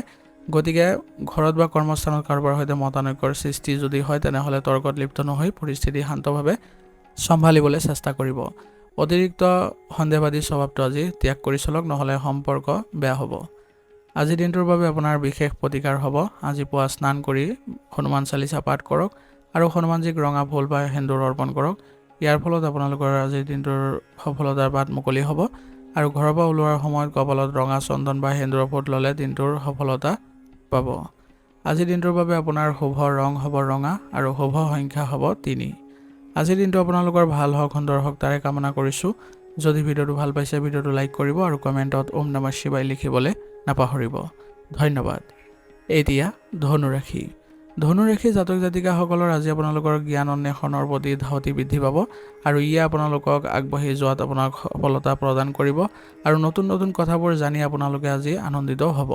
S1: গতিকে ঘৰত বা কৰ্মস্থানত কাৰোবাৰ সৈতে মতানৈক্যৰ সৃষ্টি যদি হয় তেনেহ'লে তৰ্কত লিপ্ত নহৈ পৰিস্থিতি শান্তভাৱে চম্ভালিবলৈ চেষ্টা কৰিব। অতিৰিক্ত সন্দেহবাদী স্বভাৱটো আজি ত্যাগ কৰি চলক, নহ'লে সম্পৰ্ক বেয়া হ'ব। আজিৰ দিনটোৰ বাবে আপোনাৰ বিশেষ প্ৰতিকাৰ হ'ব। আজি পুৱা স্নান কৰি হনুমান চালিচা পাঠ কৰক আৰু হনুমানজীক ৰঙা ফুল বা সেন্দুৰ অৰ্পণ কৰক। ইয়াৰ ফলত আপোনালোকৰ আজিৰ দিনটোৰ সফলতাৰ বাট মুকলি হ'ব। আৰু ঘৰৰ পৰা ওলোৱাৰ সময়ত কপালত ৰঙা চন্দন বা সেন্দুৰৰ ফুট ল'লে দিনটোৰ সফলতা পাব। আজিৰ দিনটোৰ বাবে আপোনাৰ শুভ ৰং হ'ব ৰঙা আৰু শুভ সংখ্যা হ'ব 3। আজিৰ দিনটো আপোনালোকৰ ভাল হওক, সুন্দৰ হওক তাৰে কামনা কৰিছোঁ। যদি ভিডিঅ'টো ভাল পাইছে ভিডিঅ'টো লাইক কৰিব আৰু কমেণ্টত ওম নমঃ শিৱায় লিখিবলৈ নাপাহৰিব। ধন্যবাদ। এতিয়া ধনুৰাশি। ধনুৰাশি জাতক জাতিকাসকলৰ আজি আপোনালোকৰ জ্ঞান অন্বেষণৰ প্ৰতি ধাউতি বৃদ্ধি পাব আৰু ইয়ে আপোনালোকক আগবাঢ়ি যোৱাত আপোনাক সফলতা প্ৰদান কৰিব আৰু নতুন নতুন কথাবোৰ জানি আপোনালোকে আজি আনন্দিত হ'ব।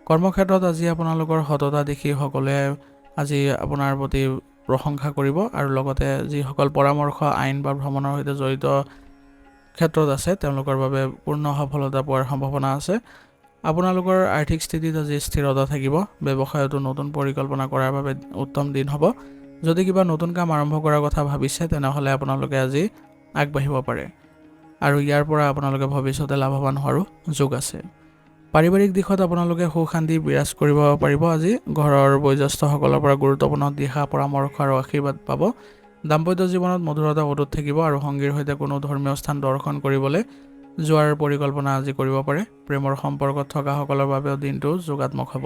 S1: কৰ্মক্ষেত্ৰত আজি আপোনালোকৰ সততা দেখি সকলোৱে আজি আপোনাৰ প্ৰতি প্ৰশংসা কৰিব আৰু লগতে যিসকল পৰামৰ্শ আইন বা ভ্ৰমণৰ সৈতে জড়িত ক্ষেত্ৰত আছে তেওঁলোকৰ বাবে পূৰ্ণ সফলতা পোৱাৰ সম্ভাৱনা আছে। আপোনালোকৰ আৰ্থিক স্থিতিত আজি স্থিৰতা থাকিব। ব্যৱসায়তো নতুন পৰিকল্পনা কৰাৰ বাবে উত্তম দিন হ'ব। যদি কিবা নতুন কাম আৰম্ভ কৰাৰ কথা ভাবিছে তেনেহ'লে আপোনালোকে আজি আগবাঢ়িব পাৰে আৰু ইয়াৰ পৰা আপোনালোকে ভৱিষ্যতে লাভৱান হোৱাৰো যোগ আছে। পাৰিবাৰিক দিশত আপোনালোকে সুখ শান্তি বিৰাজ কৰিব পাৰিব। আজি ঘৰৰ বয়োজ্যেষ্ঠসকলৰ পৰা গুৰুত্বপূৰ্ণ দিহা পৰামৰ্শ আৰু আশীৰ্বাদ পাব। দাম্পত্য জীৱনত মধুৰতা অটুট থাকিব আৰু সংগীৰ সৈতে কোনো ধৰ্মীয় স্থান দৰ্শন কৰিবলৈ যোৱাৰ পৰিকল্পনা আজি কৰিব পাৰে। প্ৰেমৰ সম্পৰ্কত থকা সকলৰ বাবেও দিনটো যোগাত্মক হ'ব।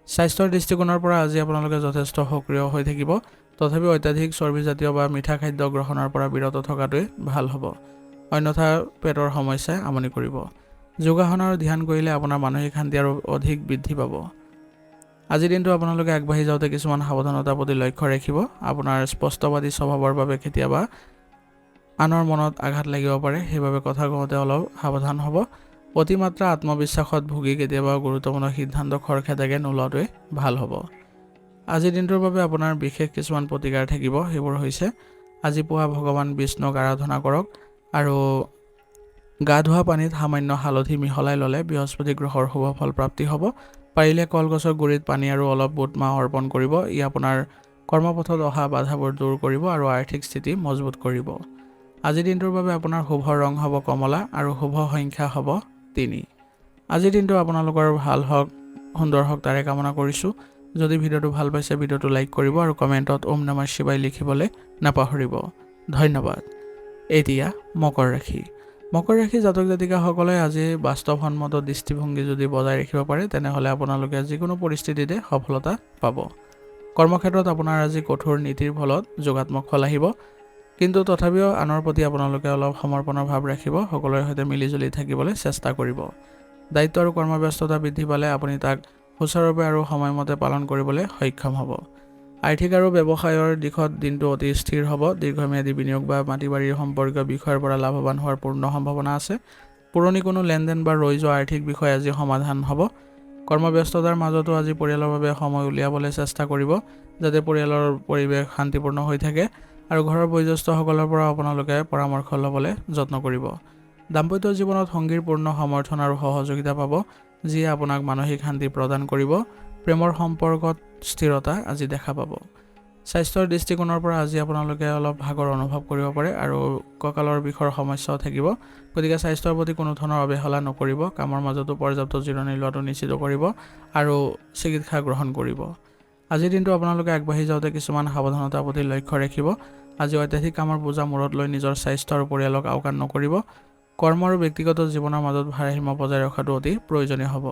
S1: স্বাস্থ্যৰ দৃষ্টিকোণৰ পৰা আজি আপোনালোকে যথেষ্ট সক্ৰিয় হৈ থাকিব। তথাপিও অত্যাধিক চৰ্বিজাতীয় বা মিঠা খাদ্য গ্ৰহণৰ পৰা বিৰত থকাটোৱে ভাল হ'ব, অন্যথা পেটৰ সমস্যাই আমনি কৰিব। যোগাসন আৰু ধ্যান কৰিলে আপোনাৰ মানসিক শান্তি আৰু অধিক বৃদ্ধি পাব। আজিৰ দিনটো আপোনালোকে আগবাঢ়ি যাওঁতে কিছুমান সাৱধানতাৰ প্ৰতি লক্ষ্য ৰাখিব। আপোনাৰ স্পষ্টবাদী স্বভাৱৰ বাবে কেতিয়াবা আনৰ মনত আঘাত লাগিব পাৰে, সেইবাবে কথা কওঁতে অলপ সাৱধান হ'ব। অতিমাত্ৰা আত্মবিশ্বাসত ভুগি কেতিয়াবা গুৰুত্বপূৰ্ণ সিদ্ধান্ত খৰখেদাকে নোলোৱাটোৱে ভাল হ'ব। আজিৰ দিনটোৰ বাবে আপোনাৰ বিশেষ কিছুমান প্ৰতিকাৰ থাকিব। সেইবোৰ হৈছে আজি পুৱা ভগৱান বিষ্ণুক আৰাধনা কৰক আৰু গা ধোৱা পানীত সামান্য হালধি মিহলাই ল'লে বৃহস্পতি গ্ৰহৰ শুভ ফল প্ৰাপ্তি হ'ব। পাৰিলে কলগছৰ গুৰিত পানী আৰু অলপ বুট মাহ অৰ্পণ কৰিব। ই আপোনাৰ কৰ্মপথত অহা বাধাবোৰ দূৰ কৰিব আৰু আৰ্থিক স্থিতি মজবুত কৰিব। আজিৰ দিনটোৰ বাবে আপোনাৰ শুভ ৰং হ'ব কমলা আৰু শুভ সংখ্যা হ'ব 3। আজিৰ দিনটো আপোনালোকৰ ভাল হওক, সুন্দৰ হওক তাৰে কামনা কৰিছোঁ। যদি ভিডিঅ'টো ভাল পাইছে ভিডিঅ'টো লাইক কৰিব আৰু কমেণ্টত ওম নমঃ শিৱায় লিখিবলৈ নাপাহৰিব। ধন্যবাদ। এতিয়া মকৰ ৰাশি। মকৰ ৰাশি জাতক জাতিকাসকলে আজি বাস্তৱসন্মত দৃষ্টিভংগী যদি বজাই ৰাখিব পাৰে তেনেহ'লে আপোনালোকে যিকোনো পৰিস্থিতিতে সফলতা পাব। কৰ্মক্ষেত্ৰত আপোনাৰ আজি কঠোৰ নীতিৰ ফলত যোগাত্মক ফল আহিব, কিন্তু তথাপিও আনৰ প্ৰতি আপোনালোকে অলপ সমৰ্পণৰ ভাৱ ৰাখিব। সকলোৰে সৈতে মিলিজুলি থাকিবলৈ চেষ্টা কৰিব। দায়িত্ব আৰু কৰ্মব্যস্ততা বৃদ্ধি পালে আপুনি তাক সুচাৰুৰূপে আৰু সময়মতে পালন কৰিবলৈ সক্ষম হ'ব। আৰ্থিক আৰু ব্যৱসায়ৰ দিশত দিনটো অতি স্থিৰ হ'ব। দীৰ্ঘম্যাদী বিনিয়োগ বা মাটি বাৰীৰ সম্পৰ্কীয় বিষয়ৰ পৰা লাভৱান হোৱাৰ পূৰ্ণ সম্ভাৱনা আছে। পুৰণি কোনো লেনদেন বা ৰৈ যোৱা আৰ্থিক বিষয় আজি সমাধান হ'ব। কৰ্মব্যস্ততাৰ মাজতো আজি পৰিয়ালৰ বাবে সময় উলিয়াবলৈ চেষ্টা কৰিব, যাতে পৰিয়ালৰ পৰিৱেশ শান্তিপূৰ্ণ হৈ থাকে আৰু ঘৰৰ বয়োজ্যেষ্ঠসকলৰ পৰা আপোনালোকে পৰামৰ্শ ল'বলৈ যত্ন কৰিব। দাম্পত্য জীৱনত সংগীৰ পূৰ্ণ সমৰ্থন আৰু সহযোগিতা পাব, যিয়ে আপোনাক মানসিক শান্তি প্ৰদান কৰিব। প্ৰেমৰ সম্পৰ্কত স্থিৰতা আজি দেখা পাব। স্বাস্থ্যৰ দৃষ্টিকোণৰ পৰা আজি আপোনালোকে অলপ ভাগৰ অনুভৱ কৰিব পাৰে আৰু কঁকালৰ বিষৰ সমস্যাও থাকিব। গতিকে স্বাস্থ্যৰ প্ৰতি কোনো ধৰণৰ অৱহেলা নকৰিব। কামৰ মাজতো পৰ্যাপ্ত জিৰণি লোৱাটো নিশ্চিত কৰিব আৰু চিকিৎসা গ্ৰহণ কৰিব। আজিৰ দিনটো আপোনালোকে আগবাঢ়ি যাওঁতে কিছুমান সাৱধানতাৰ প্ৰতি লক্ষ্য ৰাখিব। আজি অত্যাধিক কামৰ বোজা মূৰত লৈ নিজৰ স্বাস্থ্য আৰু পৰিয়ালক আওকাণ নকৰিব। কৰ্ম আৰু ব্যক্তিগত জীৱনৰ মাজত ভাৰসাম্য বজাই ৰখাটো অতি প্ৰয়োজনীয় হ'ব।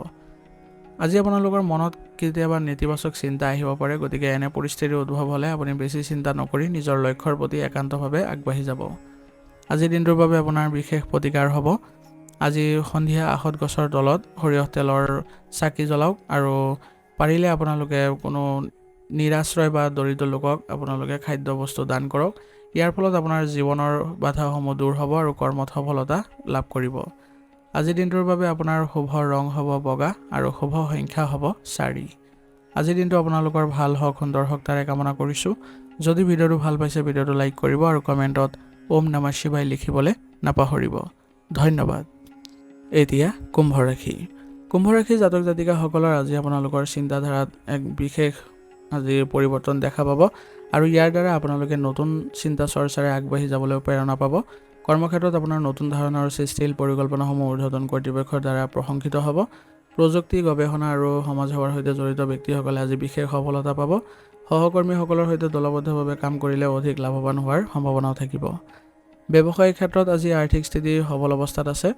S1: আজি আপোনালোকৰ মনত কেতিয়াবা নেতিবাচক চিন্তা আহিব পাৰে, গতিকে এনে পৰিস্থিতিৰ উদ্ভৱ হ'লে আপুনি বেছি চিন্তা নকৰি নিজৰ লক্ষ্যৰ প্ৰতি একান্তভাৱে আগবাঢ়ি যাব। আজিৰ দিনটোৰ বাবে আপোনাৰ বিশেষ প্ৰতিকাৰ হ'ব। আজি সন্ধিয়া আহঁত গছৰ তলত সৰিয়হ তেলৰ চাকি জ্বলাওক আৰু পাৰিলে আপোনালোকে কোনো নিৰাশ্ৰয় বা দৰিদ্ৰ লোকক আপোনালোকে খাদ্য বস্তু দান কৰক। ইয়াৰ ফলত আপোনাৰ জীৱনৰ বাধাসমূহ দূৰ হ'ব আৰু কৰ্মত সফলতা লাভ কৰিব। আজিৰ দিনটোৰ বাবে আপোনাৰ শুভ ৰং হ'ব বগা আৰু শুভ সংখ্যা হ'ব 4। আজিৰ দিনটো আপোনালোকৰ ভাল হওক, সুন্দৰ হওক তাৰে কামনা কৰিছোঁ। যদি ভিডিঅ'টো ভাল পাইছে ভিডিঅ'টো লাইক কৰিব আৰু কমেণ্টত ওম নমঃ শিৱায় লিখিবলৈ নাপাহৰিব। ধন্যবাদ। এতিয়া কুম্ভ ৰাশি। কুম্ভ ৰাশি জাতক জাতিকাসকলৰ আজি আপোনালোকৰ চিন্তাধাৰাত এক বিশেষ আজি পৰিৱৰ্তন দেখা পাব আৰু ইয়াৰ দ্বাৰা আপোনালোকে নতুন চিন্তা চৰ্চাৰে আগবাঢ়ি যাবলৈ প্ৰেৰণা পাব। কৰ্মক্ষেত্ৰত আপোনাৰ নতুন ধাৰণা আৰু সৃষ্টিশীল পৰিকল্পনাসমূহ ঊৰ্ধ্বতন কৰ্তৃপক্ষৰ দ্বাৰা প্ৰশংসিত হ'ব। প্ৰযুক্তি, গৱেষণা আৰু সমাজসেৱাৰ সৈতে জড়িত ব্যক্তিসকলে আজি বিশেষ সফলতা পাব। সহকৰ্মীসকলৰ সৈতে দলবদ্ধভাৱে কাম কৰিলে অধিক লাভৱান হোৱাৰ সম্ভাৱনাও থাকিব। ব্যৱসায়িক ক্ষেত্ৰত আজি আৰ্থিক স্থিতি সবল অৱস্থাত আছে।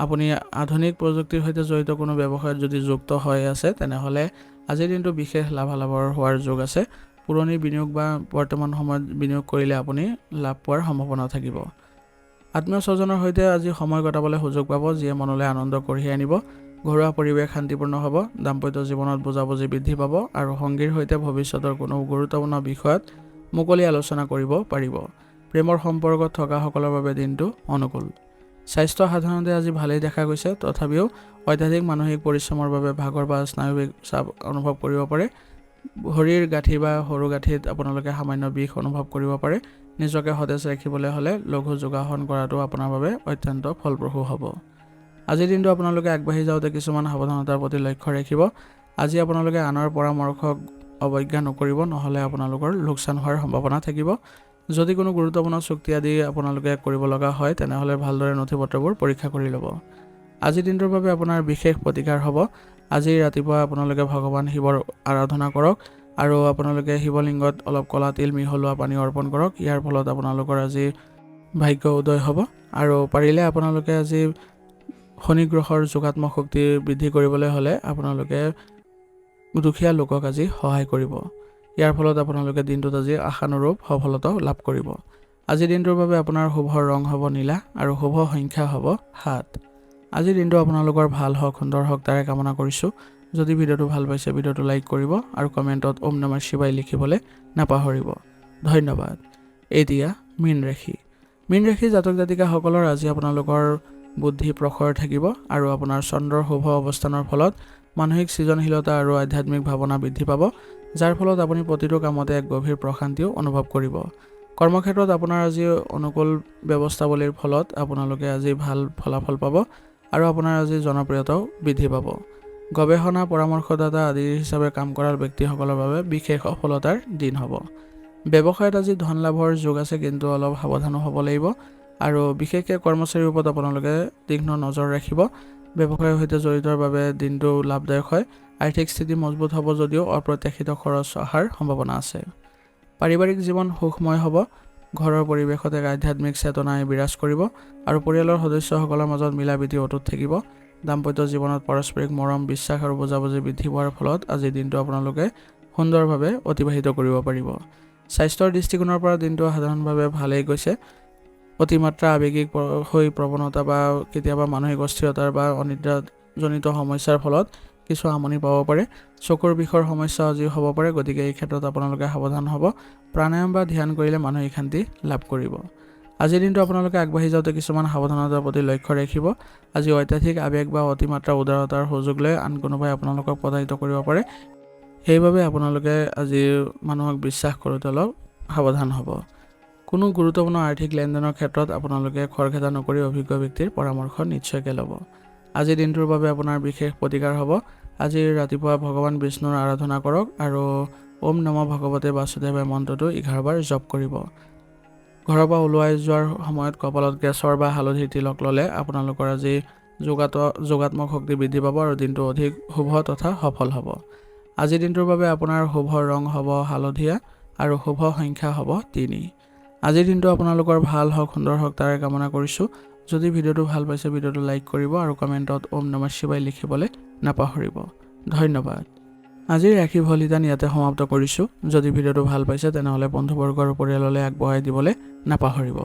S1: আপুনি আধুনিক প্ৰযুক্তিৰ সৈতে জড়িত কোনো ব্যৱসায়ত যদি যুক্ত হৈ আছে তেনেহ'লে আজিৰ দিনটো বিশেষ লাভালাভৰ হোৱাৰ যোগ আছে। পুৰণি বিনিয়োগ বা বৰ্তমান সময়ত বিনিয়োগ কৰিলে আপুনি লাভ পোৱাৰ সম্ভাৱনা থাকিব। আত্মীয় স্বজনৰ সৈতে আজি সময় কটাবলৈ সুযোগ পাব, যিয়ে মনলৈ আনন্দ কঢ়িয়াই আনিব। ঘৰুৱা পৰিৱেশ শান্তিপূৰ্ণ হ'ব। দাম্পত্য জীৱনত বুজাবুজি বৃদ্ধি পাব আৰু সংগীৰ সৈতে ভৱিষ্যতৰ কোনো গুৰুত্বপূৰ্ণ বিষয়ত মুকলি আলোচনা কৰিব পাৰিব। প্ৰেমৰ সম্পৰ্কত থকাসকলৰ বাবে দিনটো অনুকূল। স্বাস্থ্য সাধাৰণতে আজি ভালেই দেখা গৈছে, তথাপিও অত্যাধিক মানসিক পৰিশ্ৰমৰ বাবে ভাগৰ বা স্নায়ুবিক চাপ অনুভৱ কৰিব পাৰে। ভৰিৰ গাঁঠি বা সৰু গাঁঠিত আপোনালোকে সামান্য বিষ অনুভৱ কৰিব পাৰে। নিজকে সতেজ ৰাখিবলৈ হ'লে লঘু যোগাসন কৰাটো আপোনাৰ বাবে অত্যন্ত ফলপ্ৰসূ হ'ব। আজিৰ দিনটো আপোনালোকে আগবাঢ়ি যাওঁতে কিছুমান সাৱধানতাৰ প্ৰতি লক্ষ্য ৰাখিব। আজি আপোনালোকে আনৰ পৰামৰ্শক অৱজ্ঞা নকৰিব, নহ'লে আপোনালোকৰ লোকচান হোৱাৰ সম্ভাৱনা থাকিব। যদি কোনো গুৰুত্বপূৰ্ণ চুক্তি আদি আপোনালোকে কৰিব লগা হয় তেনেহ'লে ভালদৰে নথিপত্ৰবোৰ পৰীক্ষা কৰি ল'ব। আজিৰ দিনটোৰ বাবে আপোনাৰ বিশেষ প্ৰতিকাৰ হ'ব। আজি ৰাতিপুৱা আপোনালোকে ভগৱান শিৱৰ আৰাধনা কৰক আৰু আপোনালোকে শিৱলিংগত অলপ ক'লা তিল মিহলোৱা পানী অৰ্পণ কৰক। ইয়াৰ ফলত আপোনালোকৰ আজি ভাগ্য উদয় হ'ব আৰু পাৰিলে আপোনালোকে আজি শনি গ্ৰহৰ যোগাত্মক শক্তি বৃদ্ধি কৰিবলৈ হ'লে আপোনালোকে দুখীয়া লোকক আজি সহায় কৰিব। ইয়াৰ ফলত আপোনালোকে দিনটোত আজি আশানুৰূপ সফলতা লাভ কৰিব। আজিৰ দিনটোৰ বাবে আপোনাৰ শুভ ৰং হ'ব নীলা আৰু শুভ সংখ্যা হ'ব 7। আজিৰ দিনটো আপোনালোকৰ ভাল হওক, সুন্দৰ হওক তাৰে কামনা কৰিছোঁ। যদি ভিডিঅ'টো ভাল পাইছে ভিডিঅ'টো লাইক কৰিব আৰু কমেণ্টত ওম নমঃ শিৱায় লিখিবলৈ নাপাহৰিব। ধন্যবাদ। এতিয়া মীন ৰাশি। মীন ৰাশি জাতক জাতিকাসকলৰ আজি আপোনালোকৰ বুদ্ধি প্ৰখৰ থাকিব আৰু আপোনাৰ চন্দ্ৰৰ শুভ অৱস্থানৰ ফলত মানসিক সৃজনশীলতা আৰু আধ্যাত্মিক ভাৱনা বৃদ্ধি পাব, যাৰ ফলত আপুনি প্ৰতিটো কামতে এক গভীৰ প্ৰশান্তিও অনুভৱ কৰিব। কৰ্মক্ষেত্ৰত আপোনাৰ আজি অনুকূল ব্যৱস্থাৱলীৰ ফলত আপোনালোকে আজি ভাল ফলাফল পাব আৰু আপোনাৰ আজি জনপ্ৰিয়তাও বৃদ্ধি পাব। গৱেষণা পৰামৰ্শদাতা আদি হিচাপে কাম কৰা ব্যক্তিসকলৰ বাবে বিশেষ সফলতাৰ দিন হ'ব। ব্যৱসায়ত আজি ধন লাভৰ যোগ আছে, কিন্তু অলপ সাৱধানো হ'ব লাগিব আৰু বিশেষকৈ কৰ্মচাৰীৰ ওপৰত আপোনালোকে তীক্ষ্ণ নজৰ ৰাখিব। ব্যৱসায়ৰ সৈতে জড়িতৰ বাবে দিনটো লাভদায়ক হয়। আৰ্থিক স্থিতি মজবুত হ'ব যদিও অপ্ৰত্যাশিত খৰচ অহাৰ সম্ভাৱনা আছে। পাৰিবাৰিক জীৱন সুখময় হ'ব। ঘৰৰ পৰিৱেশত এক আধ্যাত্মিক চেতনাই বিৰাজ কৰিব আৰু পৰিয়ালৰ সদস্যসকলৰ মাজত মিলাপ্ৰীতি অটুট থাকিব। দাম্পত্য জীৱনত পাৰস্পৰিক মৰম, বিশ্বাস আৰু বুজাবুজি বৃদ্ধি পোৱাৰ ফলত আজিৰ দিনটো আপোনালোকে সুন্দৰভাৱে অতিবাহিত কৰিব পাৰিব। স্বাস্থ্যৰ দৃষ্টিকোণৰ পৰা দিনটো সাধাৰণভাৱে ভালেই গৈছে। অতিমাত্ৰা আৱেগিক হৈ প্ৰৱণতা বা কেতিয়াবা মানসিক অস্থিৰতাৰ বা অনিদ্ৰাজনিত সমস্যাৰ ফলত কিছু আমনি পাব পাৰে। চকুৰ বিষৰ সমস্যা আজি হ'ব পাৰে, গতিকে এই ক্ষেত্ৰত আপোনালোকে সাৱধান হ'ব। প্ৰাণায়াম বা ধ্যান কৰিলে মানসিক শান্তি লাভ কৰিব। আজিৰ দিনটো আপোনালোকে আগবাঢ়ি যাওঁতে কিছুমান সাৱধানতাৰ প্ৰতি লক্ষ্য ৰাখিব। আজি অত্যাধিক আৱেগ বা অতিমাত্ৰা উদাৰতাৰ সুযোগ লৈ আন কোনোবাই আপোনালোকক প্ৰতাৰিত কৰিব পাৰে। সেইবাবে আপোনালোকে আজি মানুহক বিশ্বাস কৰোঁতে অলপ সাৱধান হ'ব। কোনো গুৰুত্বপূৰ্ণ আৰ্থিক লেনদেনৰ ক্ষেত্ৰত আপোনালোকে খৰখেদা নকৰি অভিজ্ঞ ব্যক্তিৰ পৰামৰ্শ নিশ্চয়কৈ ল'ব। আজিৰ দিনটোৰ বাবে আপোনাৰ বিশেষ প্ৰতিকাৰ হ'ব। আজি ৰাতিপুৱা ভগৱান বিষ্ণুৰ আৰাধনা কৰক আৰু ওম নম ভগৱতে বাসুদেৱায় মন্ত্ৰটো 11 বাৰ জপ কৰিব। ঘৰৰ পৰা ওলাই যোৱাৰ সময়ত কপালত গেছৰ বা হালধিৰ তিলক ল'লে আপোনালোকৰ আজি যোগাত্মক শক্তি বৃদ্ধি পাব আৰু দিনটো অধিক শুভ তথা সফল হ'ব। আজিৰ দিনটোৰ বাবে আপোনাৰ শুভ ৰং হ'ব হালধীয়া আৰু শুভ সংখ্যা হ'ব 3। আজিৰ দিনটো আপোনালোকৰ ভাল হওক, সুন্দৰ হওক তাৰে কামনা কৰিছোঁ। যদি ভিডিঅ'টো ভাল পাইছে ভিডিঅ'টো লাইক কৰিব আৰু কমেণ্টত ওম নমঃ শিৱায় লিখিবলৈ নাপাহৰিব। ধন্যবাদ। আজিৰ ৰাশি ফলিতান ইয়াতে সমাপ্ত কৰিছোঁ। যদি ভিডিঅ'টো ভাল পাইছে তেনেহ'লে বন্ধুবৰ্গ আৰু পৰিয়াললৈ আগবঢ়াই দিবলৈ নাপাহৰিব।